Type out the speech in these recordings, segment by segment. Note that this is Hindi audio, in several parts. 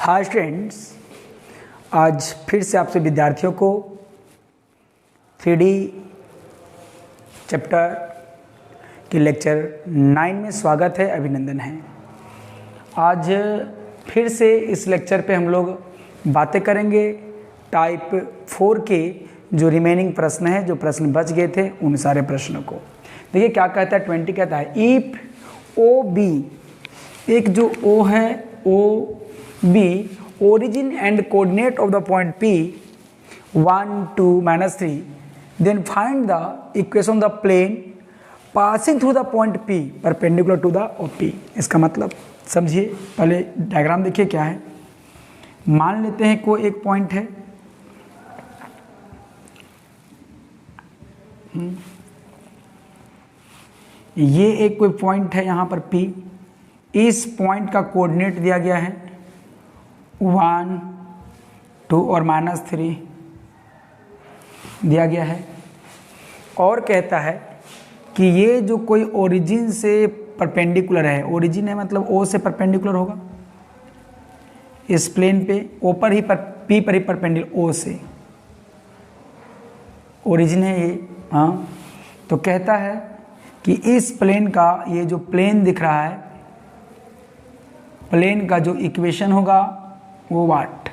हाय स्टूडेंट्स, आज फिर से आपसे विद्यार्थियों को 3D चैप्टर के लेक्चर 9 में स्वागत है, अभिनंदन है। आज फिर से इस लेक्चर पे हम लोग बातें करेंगे टाइप 4 के जो रिमेनिंग प्रश्न है, जो प्रश्न बच गए थे उन सारे प्रश्नों को। देखिए क्या कहता है, 20 कहता है इफ ओ बी, एक जो ओ है O B origin and coordinate of the point P 1, 2, -3, then find the equation of the plane passing through the point P perpendicular to the OP। इसका मतलब समझिए, पहले डायग्राम देखिए क्या है। मान लेते हैं कोई एक पॉइंट है, ये एक कोई पॉइंट है यहाँ पर P। इस पॉइंट का कोऑर्डिनेट दिया गया है 1, 2 और -3 दिया गया है, और कहता है कि ये जो कोई ओरिजिन से परपेंडिकुलर है, ओरिजिन है मतलब ओ से परपेंडिकुलर होगा इस प्लेन पे, ओ पर ही पी पर ही परपेंडिकुलर, ओ से ओरिजिन है ये। हाँ, तो कहता है कि इस प्लेन का ये जो प्लेन दिख रहा है, प्लेन का जो इक्वेशन होगा वो वाट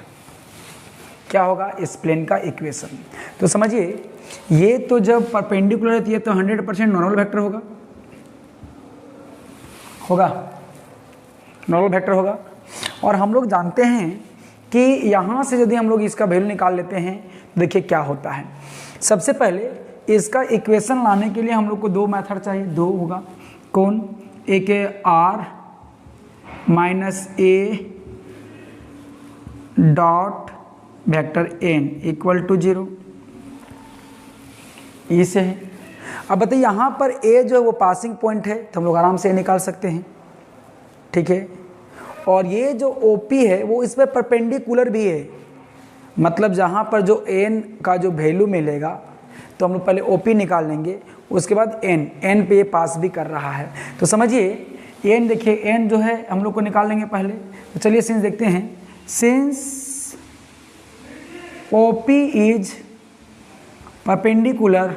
क्या होगा, इस प्लेन का इक्वेशन। तो समझिए, ये तो जब परपेंडिकुलर है तो ये तो 100% नॉर्मल वेक्टर होगा नॉर्मल वेक्टर होगा। और हम लोग जानते हैं कि यहाँ से यदि हम लोग इसका वैल्यू निकाल लेते हैं तो देखिए क्या होता है। सबसे पहले इसका इक्वेशन लाने के लिए हम लोग को दो मेथड चाहिए, दो होगा। कौन? एक है r - a dot vector n equal to 0, इसे है। अब बताइए यहाँ पर a जो है वो पासिंग पॉइंट है, तो हम लोग आराम से a निकाल सकते हैं, ठीक है। और ये जो OP है वो इस पर परपेंडिकुलर भी है, मतलब जहाँ पर जो n का जो वैल्यू मिलेगा तो हम लोग पहले OP निकाल लेंगे, उसके बाद n पे ये पास भी कर रहा है। तो समझिए n, देखिए n जो है हम लोग को निकाल लेंगे पहले। तो चलिए सिंस देखते हैं, since OP is perpendicular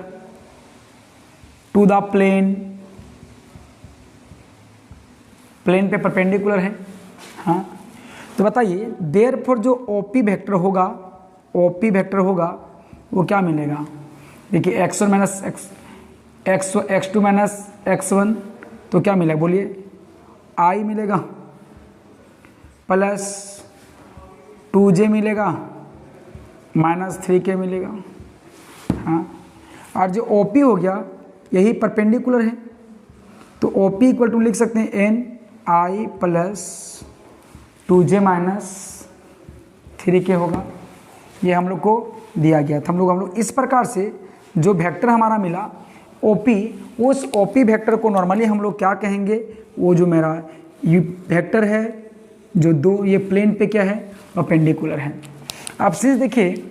to the plane, plane पे परपेंडिकुलर है। हाँ, तो बताइए therefore जो OP वेक्टर होगा, OP वेक्टर होगा वो क्या मिलेगा। देखिए x1 minus x2 minus x1, तो क्या मिलेगा बोलिए, I मिलेगा प्लस 2j मिलेगा -3k मिलेगा। हाँ, और जो OP हो गया यही परपेंडिकुलर है, तो OP इक्वल टू लिख सकते हैं ni प्लस 2j -3k होगा। ये हम लोग को दिया गया था। हम लोग इस प्रकार से जो वेक्टर हमारा मिला OP, उस OP वेक्टर को नॉर्मली हम लोग क्या कहेंगे, वो जो मेरा ये वेक्टर है जो दो ये प्लेन पे क्या है, परपेंडिकुलर है। अब सिंस देखिए,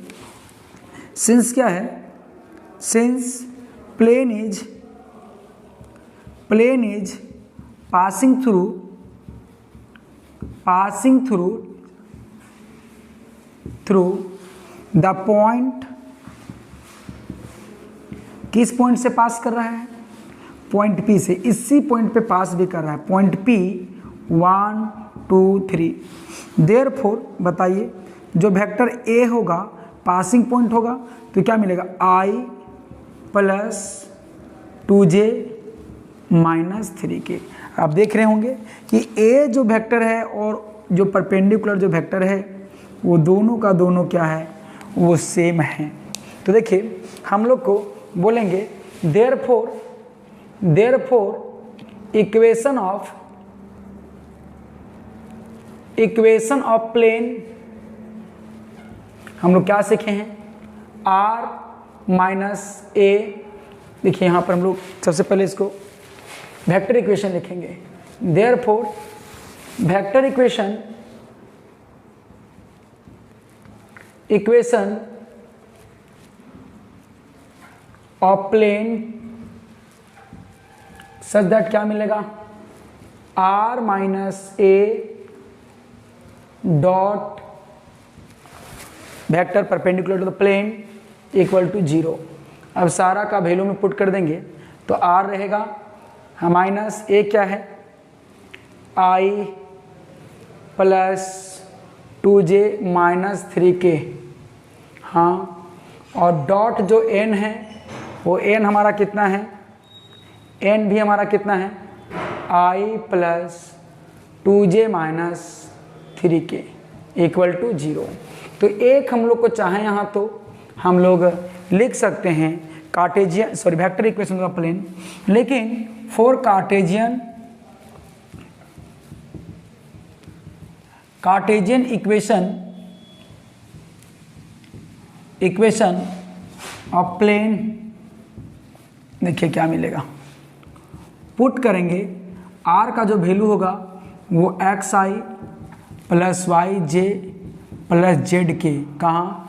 सिंस क्या है, since plane is passing through the point, किस पॉइंट से पास कर रहा है, पॉइंट P से, इसी पॉइंट पे पास भी कर रहा है, पॉइंट P 1, 2, 3। देयरफॉर बताइए जो वेक्टर A होगा पासिंग पॉइंट होगा, तो क्या मिलेगा I प्लस 2j -3k। आप देख रहे होंगे कि A जो वेक्टर है और जो परपेंडिकुलर जो वेक्टर है वो दोनों का दोनों क्या है, वो सेम है। तो देखिए हम लोग को बोलेंगे देयरफॉर इक्वेशन ऑफ प्लेन, हम लोग क्या सीखे हैं, r - a। देखिए यहाँ पर हम लोग सबसे पहले इसको वेक्टर इक्वेशन लिखेंगे। Therefore vector equation of plane such that क्या मिलेगा, r - a dot vector perpendicular to the plane equal to 0। अब सारा का वैल्यू में पुट कर देंगे तो r रहेगा माइनस a क्या है i plus 2j minus 3k। हाँ, और डॉट जो n है वो n हमारा कितना है, n भी हमारा कितना है i plus 2j minus 3k equal to 0। तो एक हम लोग को चाहे यहाँ तो हम लोग लिख सकते हैं कार्टेशियन वेक्टर इक्वेशन का प्लेन, लेकिन for Cartesian equation of plane देखिए क्या मिलेगा, पुट करेंगे r का जो वैल्यू होगा वो xi plus y j plus z k, कहाँ,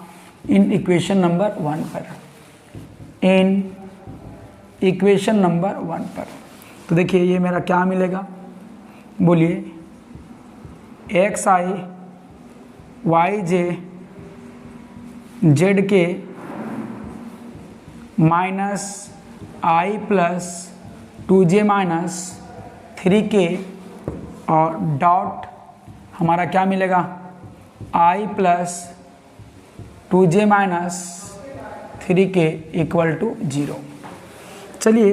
इन इक्वेशन नंबर 1 पर, इन इक्वेशन नंबर 1 पर। तो देखिए ये मेरा क्या मिलेगा, बोलिए xi y j z k minus i plus 2j minus 3k और डॉट हमारा क्या मिलेगा i plus 2j minus 3k equal to 0। चलिए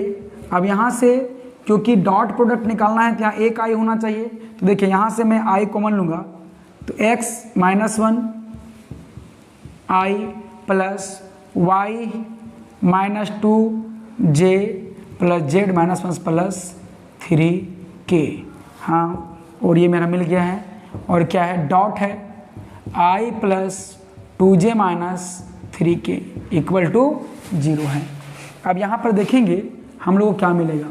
अब यहाँ से क्योंकि डॉट प्रोडक्ट निकालना है तो यहाँ एक i होना चाहिए, तो देखिए यहाँ से मैं i कॉमन लूँगा तो x minus 1 i plus y minus 2j plus Z minus 1 plus 3k। हाँ, और ये मेरा मिल गया है, और क्या है, डॉट है i plus 2j minus 3k equal to 0 है। अब यहाँ पर देखेंगे हम लोग को क्या मिलेगा,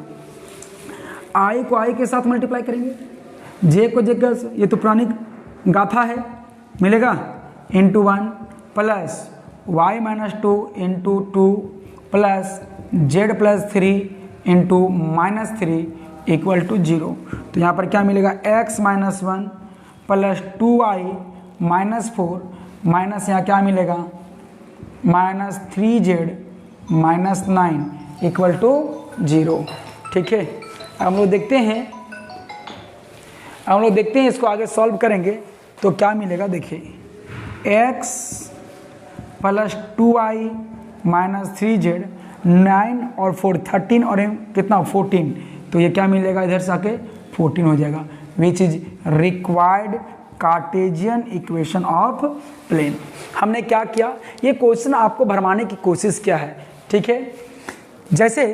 i को i के साथ मल्टीप्लाई करेंगे, j को j का, ये तो पुरानी गाथा है, मिलेगा into 1 plus y minus 2 into 2 plus z plus 3 into minus 3 equal to 0। तो यहाँ पर क्या मिलेगा, x minus 1 plus 2y minus 4 minus यहाँ क्या मिलेगा minus 3z minus 9 equal to 0। ठीक है, अब हम लोग देखते हैं इसको आगे सॉल्व करेंगे तो क्या मिलेगा। देखिए x plus 2y minus 3z 9 और 4 13 और कितना 14, तो ये क्या मिलेगा, इधर से आके 14 हो जाएगा, which is required Cartesian equation of plane. हमने क्या किया, ये क्वेश्चन आपको भरमाने की कोशिश किया है। ठीक है, जैसे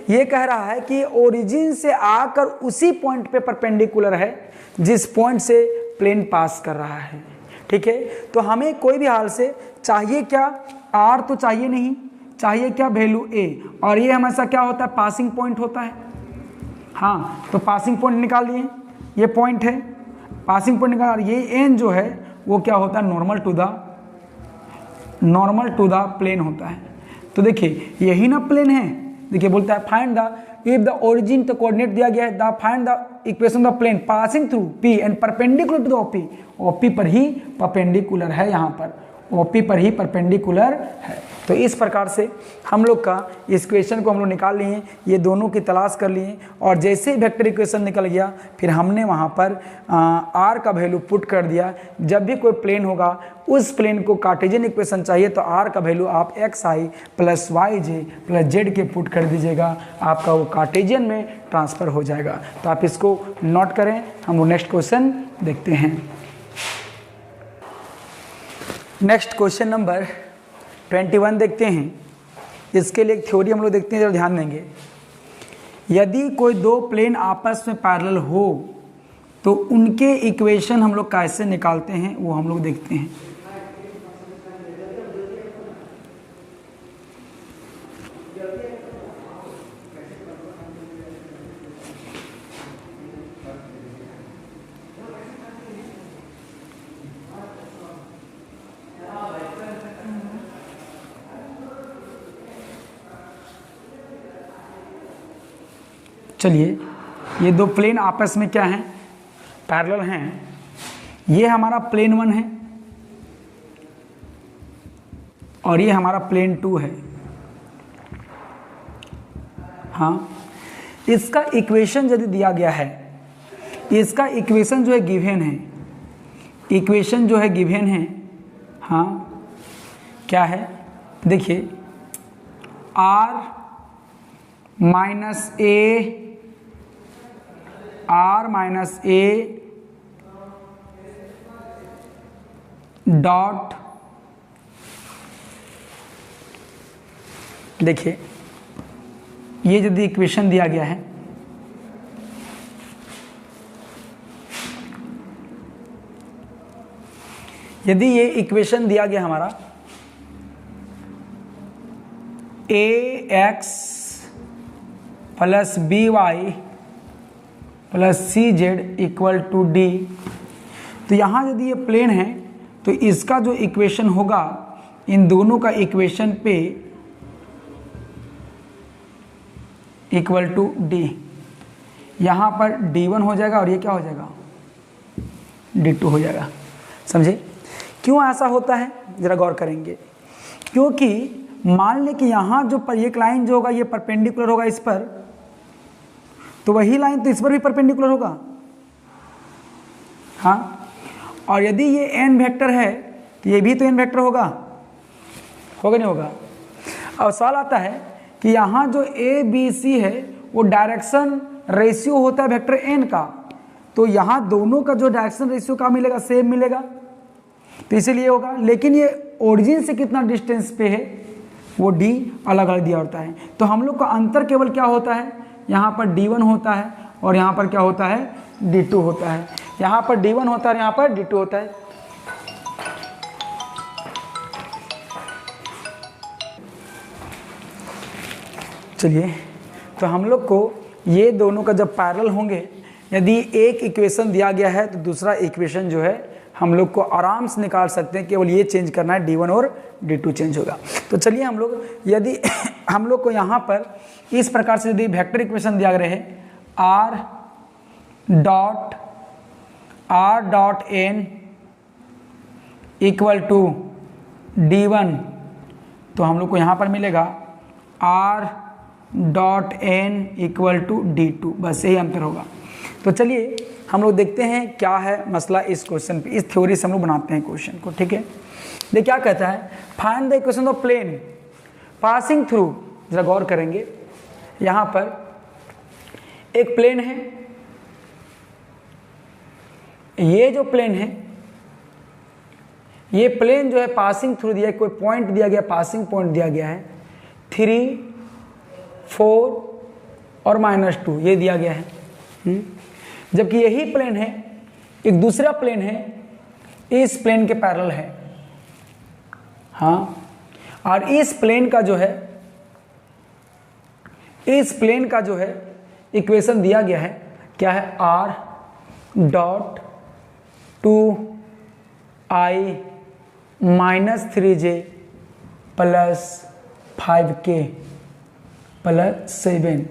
ये कह रहा है कि ओरिजिन से आकर उसी पॉइंट पे परपेंडिकुलर है जिस पॉइंट से प्लेन पास कर रहा है। ठीक है, तो हमें कोई भी हाल से चाहिए क्या, आर तो चाहिए नहीं, चाहिए क्या, वैल्यू ए, और ये हमेशा क्या होता है, पासिंग पॉइंट होता है। हाँ, तो पासिंग पॉइंट निकाल लिए, ये पॉइंट है, पासिंग पॉइंट निकाल, ये एन जो है वो क्या होता है, नॉर्मल टू द प्लेन होता है। तो देखिए यही ना प्लेन है, देखिए बोलता है find the if the origin, तो कोऑर्डिनेट दिया गया है, the find the equation the plane passing through P and perpendicular to the OP, OP पर ही परपेंडिकुलर है, यहाँ पर ओपी पर ही परपेंडिकुलर है। तो इस प्रकार से हम लोग का इस इक्वेशन को हम लोग निकाल लिए, ये दोनों की तलाश कर लिए, और जैसे ही वेक्टर इक्वेशन निकल गया फिर हमने वहाँ पर r का वैल्यू पुट कर दिया। जब भी कोई प्लेन होगा उस प्लेन को कार्टेशियन इक्वेशन चाहिए तो r का वैल्यू आप xi plus y j plus z के पुट कर दीजिएगा, आपका वो कार्टेशियन में ट्रांसफ़र हो जाएगा। तो आप इसको नोट करें, हम वो नेक्स्ट क्वेश्चन देखते हैं। नेक्स्ट क्वेश्चन नंबर 21 देखते हैं। इसके लिए एक थ्योरी हम लोग देखते हैं, जरा ध्यान देंगे। यदि कोई दो प्लेन आपस में पैरेलल हो तो उनके इक्वेशन हम लोग कैसे निकालते हैं वो हम लोग देखते हैं। चलिए, ये दो प्लेन आपस में क्या हैं, पैरेलल हैं। ये हमारा प्लेन 1 है और ये हमारा प्लेन 2 है। हाँ, इसका इक्वेशन यदि दिया गया है, इसका इक्वेशन जो है गिवन है, इक्वेशन जो है गिवन है। हाँ, क्या है देखिए, r माइनस ए डॉट, देखिए ये यदि इक्वेशन दिया गया है, यदि ये इक्वेशन दिया गया हमारा ax plus by plus cz equal to d, तो यहाँ यदि ये प्लेन है तो इसका जो इक्वेशन होगा, इन दोनों का इक्वेशन पे इक्वल टू d, यहाँ पर d1 हो जाएगा और ये क्या हो जाएगा, d2 हो जाएगा। समझे क्यों ऐसा होता है, जरा गौर करेंगे। क्योंकि मान लें कि यहाँ जो पर एक लाइन जो होगा ये परपेंडिकुलर होगा इस पर, तो वही लाइन तो इस पर भी परपेंडिकुलर होगा। हाँ, और यदि ये n वेक्टर है तो ये भी तो n वेक्टर होगा, होगा नहीं होगा। अब सवाल आता है कि यहाँ जो a b c है वो डायरेक्शन रेशियो होता है वेक्टर n का, तो यहाँ दोनों का जो डायरेक्शन रेशियो का मिलेगा, सेम मिलेगा, तो इसीलिए होगा। लेकिन ये ओरिजिन से कितना डिस्टेंस पे है वो d अलग अलग दिया होता है, तो हम लोग का अंतर केवल क्या होता है, यहाँ पर d1 होता है और यहाँ पर क्या होता है, d2 होता है। यहाँ पर d1 होता है और यहाँ पर d2 होता है। चलिए, तो हम लोग को ये दोनों का जब पैरेलल होंगे, यदि एक इक्वेशन दिया गया है तो दूसरा इक्वेशन जो है हम लोग को आराम से निकाल सकते हैं, केवल ये चेंज करना है, d1 और d2 चेंज होगा। तो चलिए हम लोग, यदि हम लोग को यहाँ पर इस प्रकार से यदि वेक्टर इक्वेशन दिया गया है r dot n equal to d1, तो हम लोग को यहाँ पर मिलेगा r dot n equal to d2, बस यही अंतर होगा। तो चलिए हम लोग देखते हैं क्या है मसला इस क्वेश्चन पे, इस थ्योरी से हम लोग बनाते हैं क्वेश्चन को। ठीक है, देखिए क्या कहता है, find the equation of plane passing through. जरा गौर करेंगे, यहाँ पर एक प्लेन है, ये जो प्लेन है, ये प्लेन जो है पासिंग थ्रू दिया, कोई पॉइंट दिया गया, पासिंग पॉइंट दिया गया है 3, 4 और -2, ये दिया गया है। जबकि यही प्लेन है, एक दूसरा प्लेन है, इस प्लेन के पैरेलल है। हाँ, और इस प्लेन का जो है इक्वेशन दिया गया है, क्या है, r dot 2i minus 3j plus 5k plus 7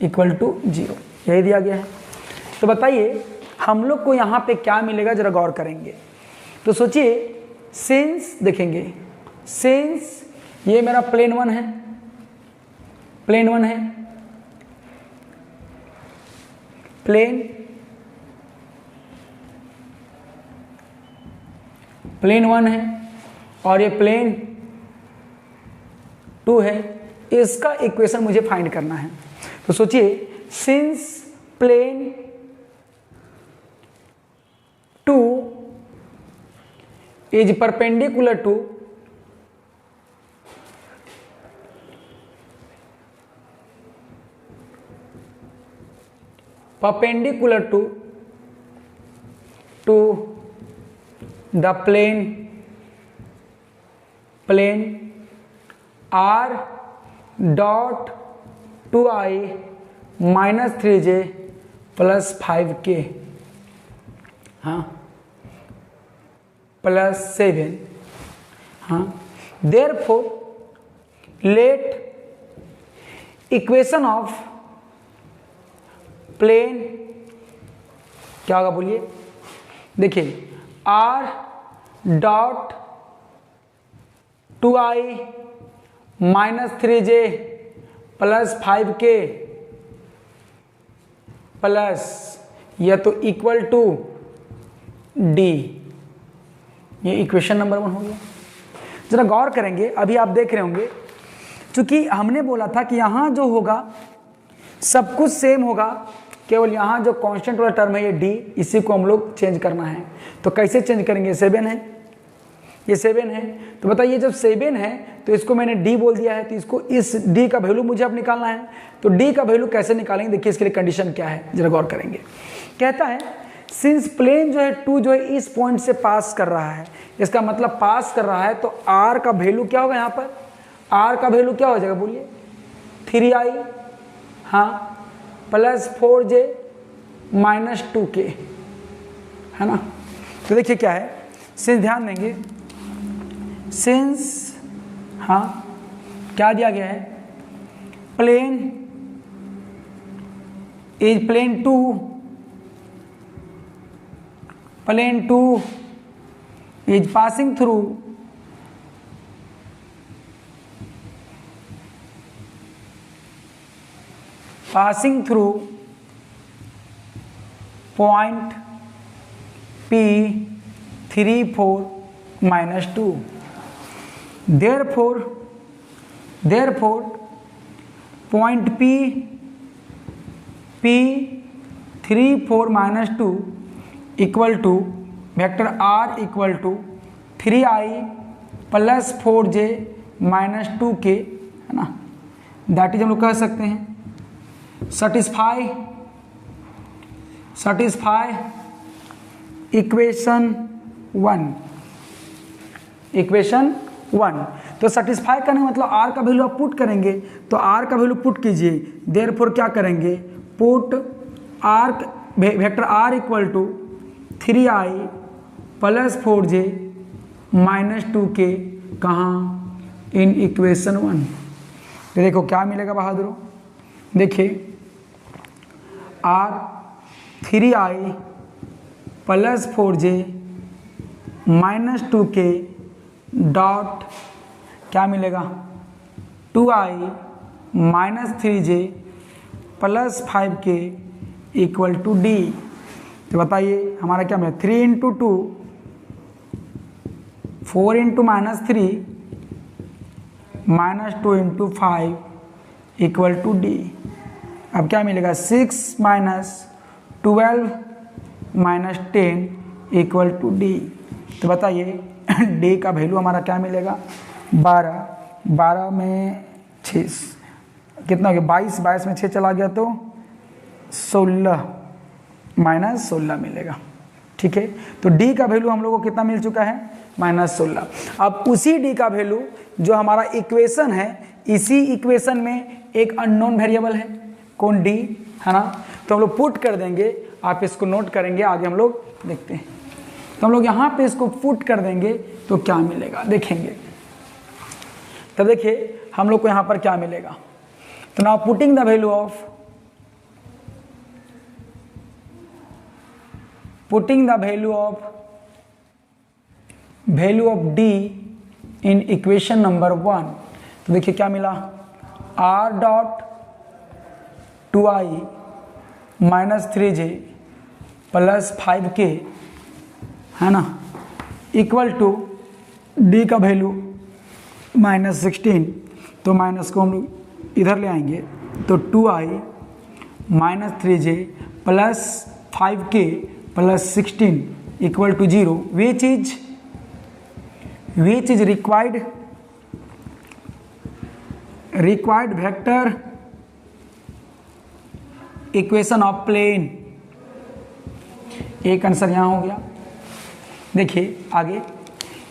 equal to 0, यही दिया गया है। तो बताइए हम लोग को यहाँ पे क्या मिलेगा, जरा गौर करेंगे। तो सोचिए, सिंस देखेंगे, सिंस ये मेरा प्लेन 1 है, प्लेन 1 है, प्लेन 1 है और ये प्लेन 2 है, इसका इक्वेशन मुझे फाइंड करना है। तो सोचिए, since plane 2 is perpendicular to the plane r dot 2i minus 3j plus 5k, हाँ, प्लस 7, हाँ। Therefore let equation of plane क्या होगा, बोलिए। देखिए R dot 2i minus 3j plus 5k plus या तो इक्वल टू डी। ये इक्वेशन नंबर 1 हो गया। जरा गौर करेंगे, अभी आप देख रहे होंगे क्योंकि हमने बोला था कि यहाँ जो होगा सब कुछ सेम होगा, केवल यहाँ जो कांस्टेंट वाला टर्म है ये डी, इसी को हम लोग चेंज करना है। तो कैसे चेंज करेंगे? 7 है, ये 7 है, तो बताइए जब 7 है तो इसको मैंने डी बोल दिया है, तो इसको इस डी का वैल्यू मुझे अब निकालना है। तो डी का वैल्यू कैसे निकालेंगे? देखिए इसके लिए कंडीशन क्या है, जरा गौर करेंगे। कहता है सिंस प्लेन जो है 2 जो है इस पॉइंट से पास कर रहा है, इसका मतलब पास कर रहा है, तो आर का वैल्यू क्या होगा? यहाँ पर आर का वैल्यू क्या हो जाएगा? बोलिए 3i, हाँ, प्लस 4j माइनस 2k, है ना। तो देखिए क्या है, सिंस ध्यान देंगे, सिंस, हाँ, क्या दिया गया है? Plane is plane 2 is passing through point P 3 4 minus 2. Therefore point P 3 4 minus 2 equal to vector R equal to 3i plus 4j minus 2k, है ना। दैट इज हम लोग कह सकते हैं सटिस्फाई इक्वेशन 1। तो सेटिस्फाई करने का मतलब आर का वैल्यू आप पुट करेंगे, तो आर का वैल्यू पुट कीजिए। देयरफॉर क्या करेंगे? Put R vector R equal to 3i plus 4j minus 2k, कहाँ? In equation 1। तो देखो क्या मिलेगा बहादुरों, देखिए are 3i plus 4j minus 2k dot क्या मिलेगा? 2i minus 3j plus 5k equal to D. तो बताइए हमारा क्या मिलेगा? 3 into 2 4 into minus 3 minus 2 into 5 equal to D. अब क्या मिलेगा? 6 minus 12 minus 10 equal to D. तो बताइए डी का वैल्यू हमारा क्या मिलेगा? 12 में 6 कितना हो गया? 22 में 6 चला गया तो 16 माइनस 16 मिलेगा। ठीक है, तो डी का वैल्यू हम लोगों को कितना मिल चुका है? माइनस 16। अब उसी डी का वैल्यू जो हमारा इक्वेशन है, इसी इक्वेशन में एक अननोन वेरिएबल है, कौन? डी, है ना। तो हम लोग पुट कर देंगे, आप इसको नोट करेंगे, आगे हम लोग देखते हैं। तो हम लोग यहाँ पे इसको पुट कर देंगे तो क्या मिलेगा देखेंगे। तो देखिए हम लोग को यहाँ पर क्या मिलेगा। तो now putting the value of D in equation number 1। तो देखिए क्या मिला? Are dot 2i minus 3j plus 5k, है ना, इक्वल टू डी का वैल्यू माइनस 16। तो माइनस को हम लोग इधर ले आएंगे, तो 2i minus 3j plus 5k plus 16 equal to 0, which is required vector equation of plane. एक आंसर यहाँ हो गया। देखिए आगे,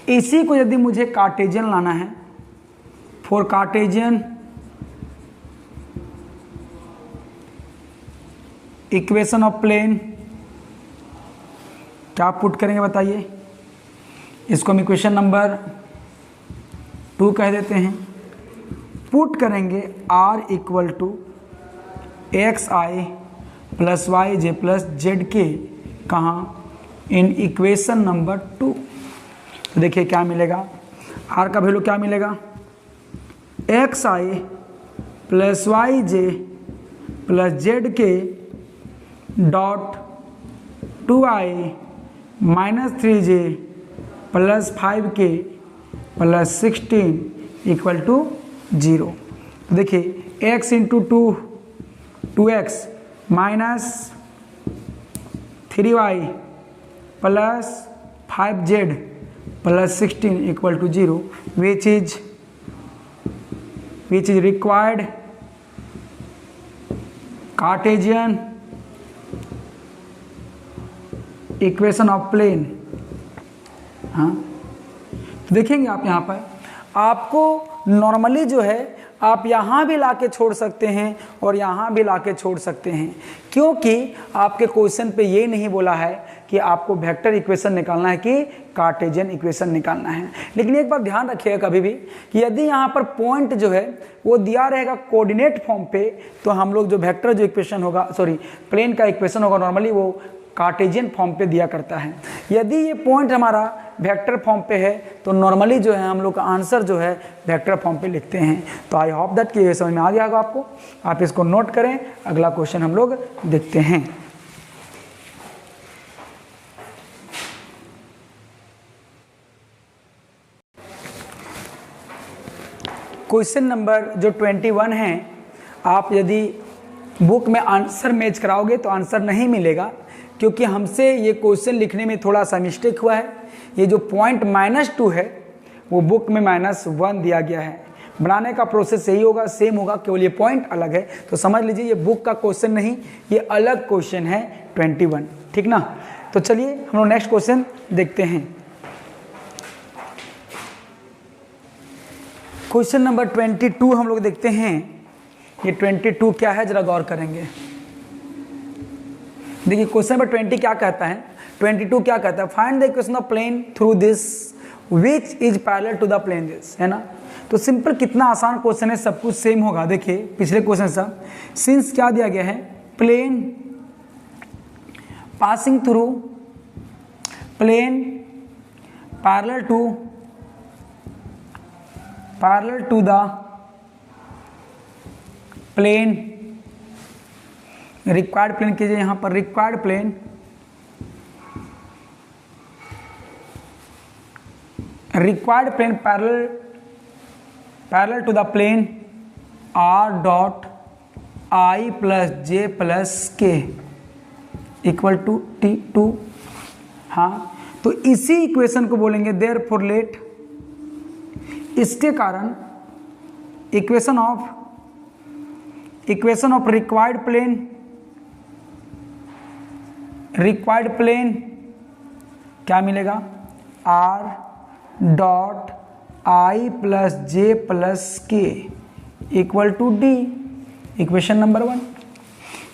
इसी को यदि मुझे कार्टेशियन लाना है, for Cartesian equation of plane, क्या पुट करेंगे बताइए? इसको हम इक्वेशन नंबर 2 कह देते हैं। पुट करेंगे r equal to x i plus y j plus z k, कहाँ? In equation number 2। तो देखिए क्या मिलेगा, आर का वैल्यू क्या मिलेगा, x i plus y j plus z k dot 2i minus 3j plus 5k plus 16 equal to 0। तो देखिए x into 2x minus 3y plus 5z plus 16 equal to 0 which is required Cartesian equation of plane. हाँ, तो देखेंगे आप यहाँ पर आपको नॉर्मली जो है आप यहाँ भी लाके छोड़ सकते हैं और यहाँ भी लाके छोड़ सकते हैं, क्योंकि आपके क्वेश्चन पे ये नहीं बोला है कि आपको वेक्टर इक्वेशन निकालना है कि कार्टेशियन इक्वेशन निकालना है। लेकिन एक बात ध्यान रखिएगा कभी भी कि यदि यहाँ पर पॉइंट जो है वो दिया रहेगा कोऑर्डिनेट फॉर्म पे, तो हम लोग जो वेक्टर जो इक्वेशन होगा, सॉरी प्लेन का इक्वेशन होगा, नॉर्मली वो कार्टेशियन फॉर्म पे दिया करता है। यदि ये पॉइंट हमारा वेक्टर फॉर्म पे है तो नॉर्मली जो है हम लोग का आंसर जो है वेक्टर फॉर्म पे लिखते हैं। तो आई होप दैट कि ये समझ में आ गया होगा आपको। आप इसको नोट करें, अगला क्वेश्चन हम लोग देखते हैं। क्वेश्चन नंबर जो 21 है, आप यदि बुक में आंसर मैच कराओगे तो आंसर नहीं मिलेगा, क्योंकि हमसे ये क्वेश्चन लिखने में थोड़ा सा मिस्टेक हुआ है। ये जो पॉइंट -2 है वो बुक में -1 दिया गया है। बनाने का प्रोसेस यही होगा, सेम होगा, केवल ये पॉइंट अलग है। तो समझ लीजिए ये बुक का क्वेश्चन नहीं, ये अलग क्वेश्चन है 21, ठीक ना। तो चलिए हम लोग नेक्स्ट क्वेश्चन देखते हैं। क्वेश्चन नंबर 22 हम लोग देखते हैं। ये 22 क्या है जरा गौर करेंगे। देखिए क्वेश्चन नंबर 20 क्या कहता है, 22 क्या कहता है, find the equation of plane through this which is parallel to the plane this, है ना। तो सिंपल, कितना आसान क्वेश्चन है, सब कुछ सेम होगा। देखिए पिछले क्वेश्चन सब सिंस क्या दिया गया है, plane passing through plane parallel to the plane, required plane कीजिए यहाँ पर, required plane parallel to the plane R dot I plus J plus K equal to T2। हाँ, तो इसी इक्वेशन को बोलेंगे देयरफॉर लेट, इसके कारण इक्वेशन ऑफ रिक्वायर्ड प्लेन क्या मिलेगा, R dot I plus J plus K equal to D, equation number 1।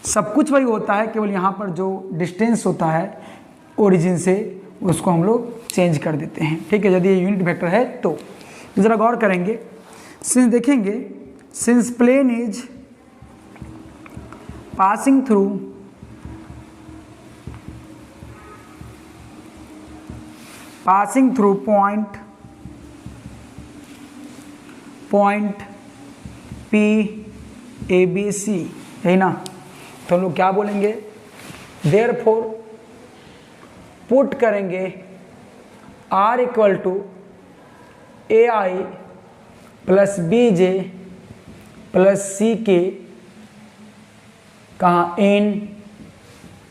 सब कुछ वही होता है, केवल यहाँ पर जो डिस्टेंस होता है ओरिजिन से उसको हम लोग चेंज कर देते हैं, ठीक है, यदि ये यूनिट वेक्टर है तो। ज़रा गौर करेंगे, सिंस देखेंगे, since plane is passing through point P A B C, है ना। तो हम लोग क्या बोलेंगे, देयरफॉर पुट करेंगे R equal to AI plus BJ plus C K कहाँ, इन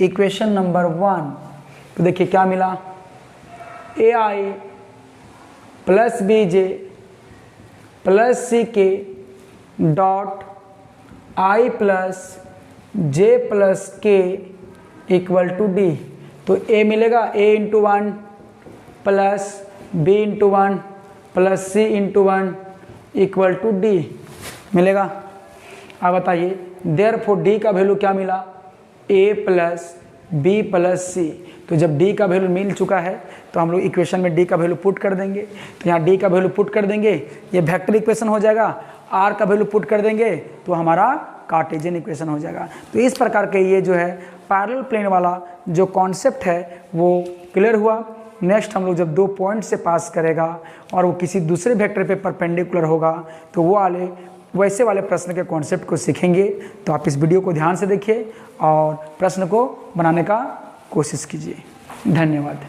इक्वेशन नंबर 1। तो देखिए क्या मिला, AI plus BJ plus C K dot I plus J plus K equal to D। तो A मिलेगा A into 1 plus B into 1 plus C into 1 equal to D मिलेगा। अब बताइए, देयरफॉर D का वैल्यू क्या मिला, A plus B plus C। तो जब D का वैल्यू मिल चुका है तो हम लोग इक्वेशन में D का वैल्यू पुट कर देंगे। तो यहाँ D का वैल्यू पुट कर देंगे, ये वेक्टर इक्वेशन हो जाएगा। R का वैल्यू पुट कर देंगे तो हमारा कार्टेशियन इक्वेशन हो जाएगा। तो इस प्रकार के ये जो है पैरेलल प्लेन वाला जो कॉन्सेप्ट है वो क्लियर हुआ। नेक्स्ट हम लोग जब 2 पॉइंट से पास करेगा और वो किसी दूसरे वेक्टर पे परपेंडिकुलर होगा तो वो वैसे वाले प्रश्न के कॉन्सेप्ट को सीखेंगे। तो आप इस वीडियो को ध्यान से देखिए और प्रश्न को बनाने का कोशिश कीजिए। धन्यवाद।